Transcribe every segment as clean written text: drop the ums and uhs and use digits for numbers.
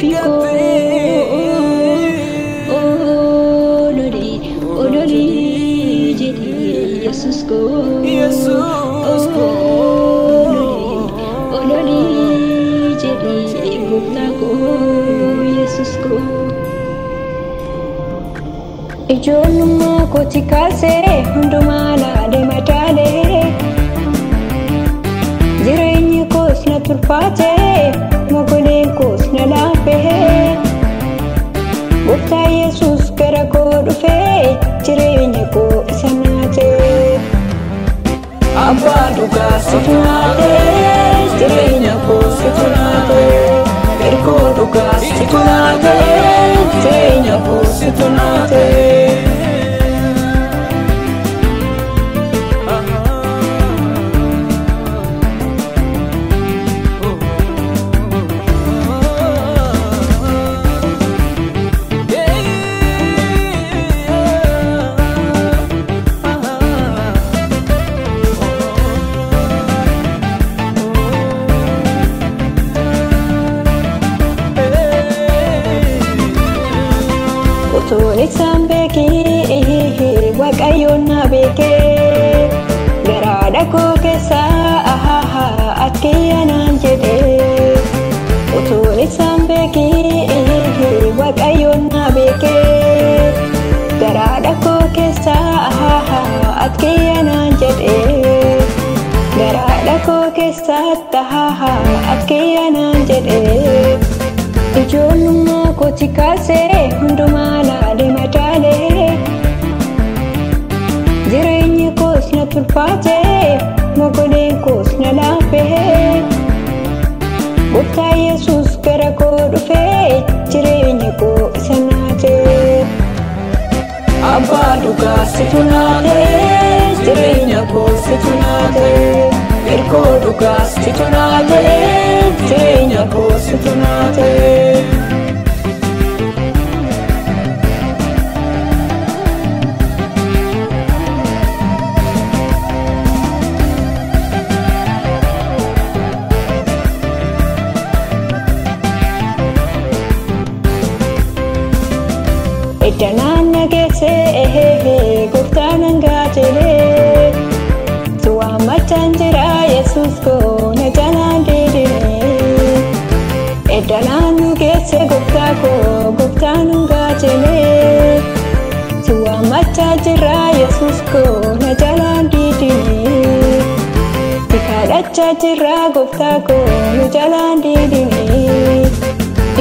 Fiko Onori Jedi Yesus ko Onori Jedi Gupta ko Yesus ko Ijolummaa kooti kaasee hundumaa na deemataalee jireenyi koos na turfaatee mogoleen koos na laafee Gooftaa Yesuus gara koo dhufee jireenya koo isa naatee Abbaa dhugaa situ naatee jireenya koo situ naatee Erkoo dhugaa situ naatee jireenya koo situ naatee Tuni sambeki Waaqayyoon na beekee garaadha koo keessaa akkiyanaan jedhee Tuni sambeki Waaqayyoon na beekee garaadha koo keessaa akkiyanaan jedhee garaadha koo keessaa akkiyanaan jedhee Ijolummaa kooti kaasee hundumaa na deemataalee jireenyi koos na turfaatee mogoleen koos na laafee Gooftaa Yesuus gara koo dhufee jireenya koo isa naatee Abbaa dhugaa situ naatee jireenya koo situ naatee Erkoo dhugaa situ naatee jireenya koo situ naatee Edanaan nageessee Gooftaan angaatelee Suwaa machaan jira Yesuus koo na jalaan deedinee Edanaan nageessee Gooftaa koo Gooftaan angaatelee Suwaa machaan jira Yesuus koo na jalaan deedinee Kadhachaa jira Gooftaa koo na jalaan deedinee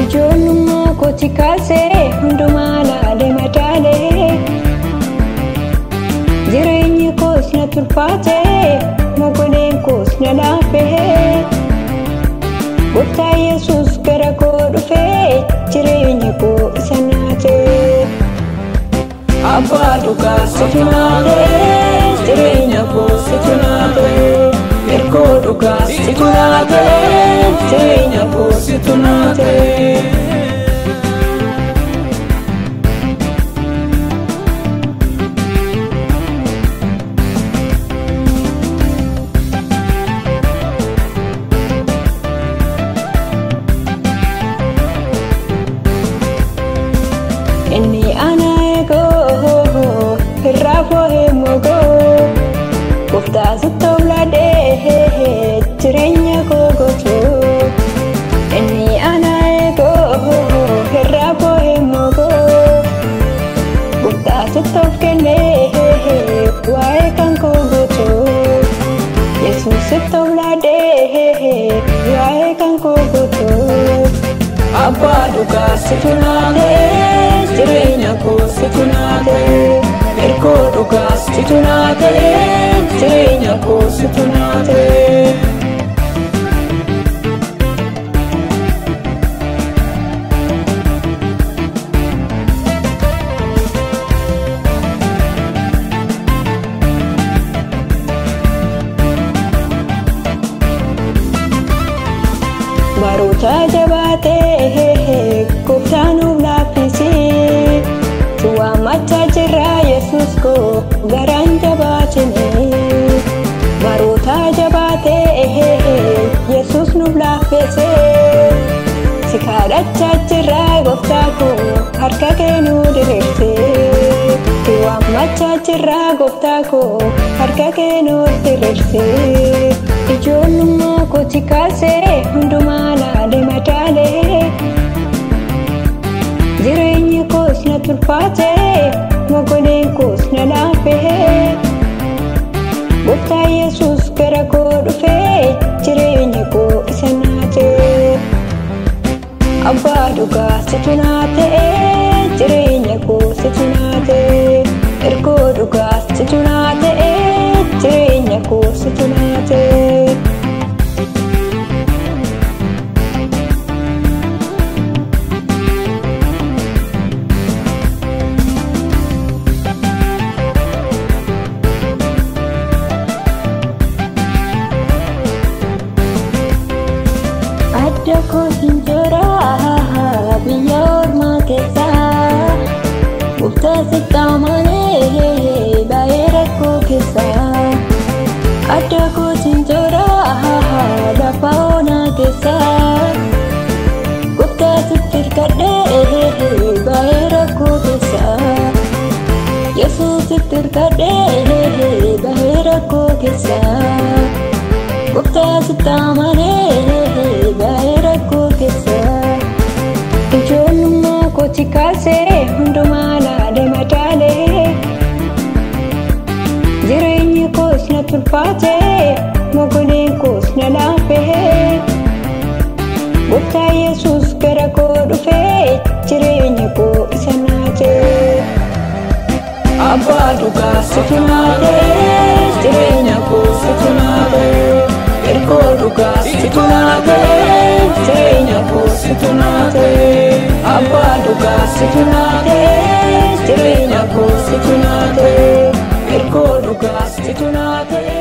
Ijolummaa kooti kaasee hundumaa na deemataalee jireenyi koos na turfaatee mogoleen koos na laafee Gooftaa Yesuus gara koo dhufee jireenya koo isa naatee Abbaa dhugaa situ naatee jireenya koo situ naatee Erkoo dhugaa situ naatee jireenya koo situ naatee Inni ana eegoo irraa foo'ee mogoo Gooftaa sitti obladhee jireenya koo gochuu Inni ana eegoo irraa foo'ee mogoo Gooftaa sitti of kennee waa'ee kan koo gochuu Yesuus sitti obladhee waa'ee kan koo gochuu Abbaa dhugaa situ naatee jireenya koo situ naatee Erkoo dhugaa situ naatee jireenya koo situ naatee Baroota jabaatee Gooftaan nuuf laaffisee Suwaa machaa jira Yesuus koo garaan jabaatinee Baroota jabaatee Yesuus nuuf laaffisee Si kadhachaa jirra gooftaa koo harka kee nu diriirsee. Si waammachaa jirra gooftaa koo harka kee nu diriirsee. Ijoollummaa kooti kaasee hundumaa laalee madaalee. Jireenyi koos na tulfaatee mogoleen koos na laafee. Gooftaa Yesuus gara koo dhufee jireenya koo isa naatee. Abbaa dhugaa situ naatee jireenya koo situ naatee. Ergoo dhugaa situ naatee jireenya koo situ naatee. Adda koo hin jooraa biyya ormaa keessaa. Gooftaa sitti amanee baay'ee rakkoo keessaa. Adda koo hin jooraa lafa onaa keessaa. Gooftaa sitti hirkadhee baay'ee rakkoo keessaa. Yesuus sitti hirkadhee baay'ee rakkoo keessaa. Gooftaa sitti amanee baay'ee rakkoo keessaa. Ijoollummaa kooti kaasee hundumaa laalee madaalee. Jireenyi koos na tulfaatee mogoleen koos na laafee. Gooftaa Yesuus gara koo dhufee jireenya koo isa naatee. Abbaa dhugaa situ naatee jireenya koo situ naatee. Ergoo dhugaa situ naatee jireenya koo situ naatee. Abbaa dhugaa situ naatee jireenya koo situ naatee. Ergoo dhugaa situ naatee.